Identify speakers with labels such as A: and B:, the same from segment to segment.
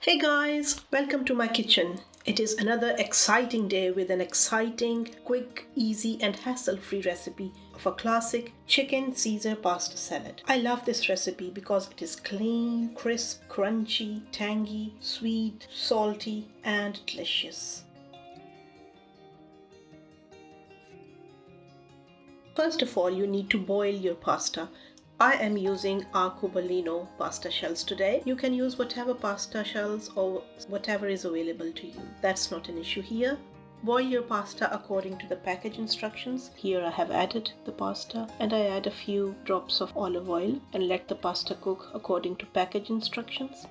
A: Hey guys, welcome to my kitchen. It is another exciting day with an exciting, quick, easy and hassle-free recipe of a classic chicken Caesar pasta salad. I love this recipe because it is clean, crisp, crunchy, tangy, sweet, salty and delicious. First of all, you need to boil your pasta. I am using arcobaleno pasta shells today. You can use whatever pasta shells or whatever is available to you. That's not an issue here. Boil your pasta according to the package instructions. Here I have added the pasta and I add a few drops of olive oil and let the pasta cook according to package instructions.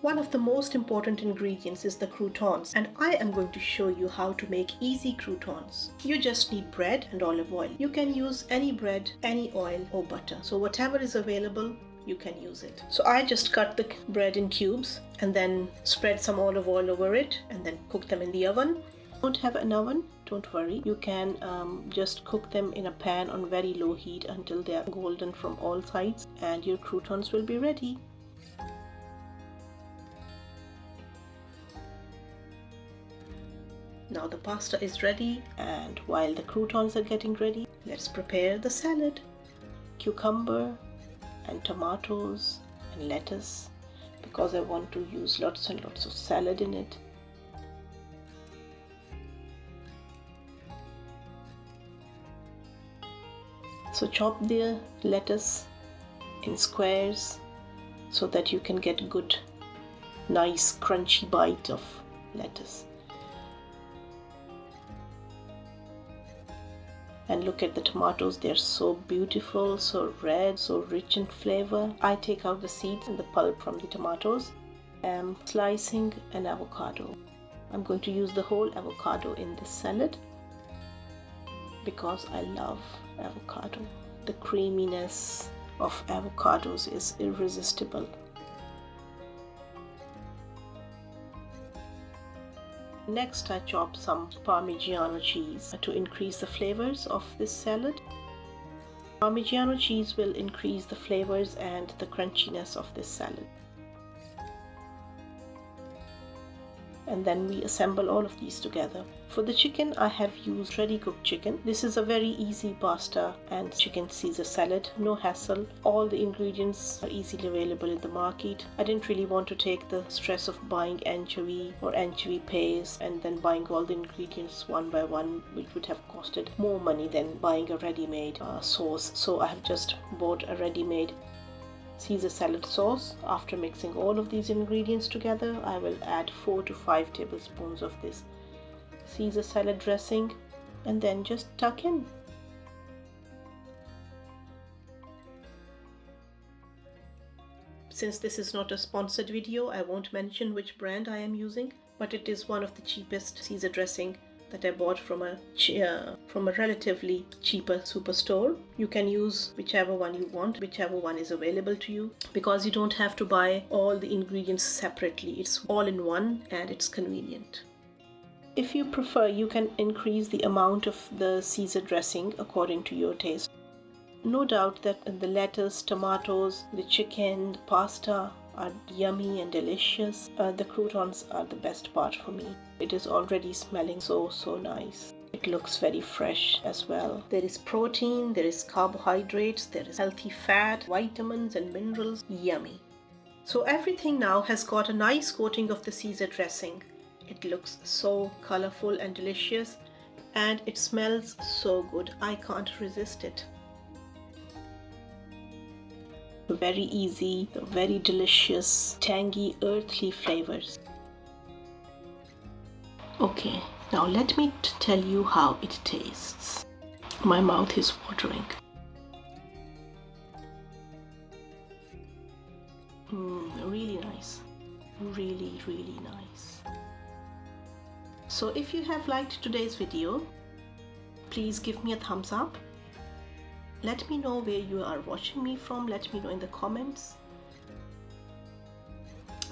A: One of the most important ingredients is the croutons, and I am going to show you how to make easy croutons. You just need bread and olive oil. You can use any bread, any oil or butter. So whatever is available, you can use it. So I just cut the bread in cubes and then spread some olive oil over it and then cook them in the oven. Don't have an oven? Don't worry. You can just cook them in a pan on very low heat until they are golden from all sides and your croutons will be ready. Now the pasta is ready, and while the croutons are getting ready, let's prepare the salad. Cucumber and tomatoes and lettuce, because I want to use lots and lots of salad in it. So chop the lettuce in squares so that you can get good, nice crunchy bite of lettuce. And look at the tomatoes, they're so beautiful, so red, so rich in flavor. I take out the seeds and the pulp from the tomatoes. I'm slicing an avocado. I'm going to use the whole avocado in this salad because I love avocado. The creaminess of avocados is irresistible. Next, I chop some Parmigiano cheese to increase the flavors of this salad. Parmigiano cheese will increase the flavors and the crunchiness of this salad. And then we assemble all of these together. For the chicken, I have used ready cooked chicken. This is a very easy pasta and chicken Caesar salad, no hassle. All the ingredients are easily available in the market. I didn't really want to take the stress of buying anchovy or anchovy paste and then buying all the ingredients one by one, which would have costed more money than buying a ready-made sauce. So I have just bought a ready-made Caesar salad sauce. After mixing all of these ingredients together, I will add 4 to 5 tablespoons of this Caesar salad dressing and then just tuck in. Since this is not a sponsored video, I won't mention which brand I am using, but it is one of the cheapest Caesar dressing that I bought from a relatively cheaper superstore. You can use whichever one you want, whichever one is available to you, because you don't have to buy all the ingredients separately. It's all in one and it's convenient. If you prefer, you can increase the amount of the Caesar dressing according to your taste. No doubt that the lettuce, tomatoes, the chicken, the pasta are yummy and delicious. The croutons are the best part for me. It is already smelling so nice. It looks very fresh as well. There is protein, there is carbohydrates, there is healthy fat, vitamins and minerals. Yummy. So everything now has got a nice coating of the Caesar dressing. It looks so colorful and delicious and it smells so good. I can't resist it. Very easy, very delicious, tangy, earthly flavors. Okay, now let me tell you how it tastes. My mouth is watering. Really nice. Really nice. So if you have liked today's video, please give me a thumbs up. Let me know where you are watching me from. Let me know in the comments.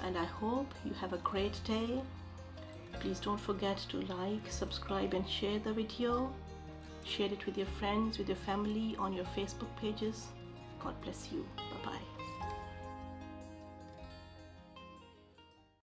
A: And I hope you have a great day. Please don't forget to like, subscribe and share the video. Share it with your friends, with your family, on your Facebook pages. God bless you. Bye-bye.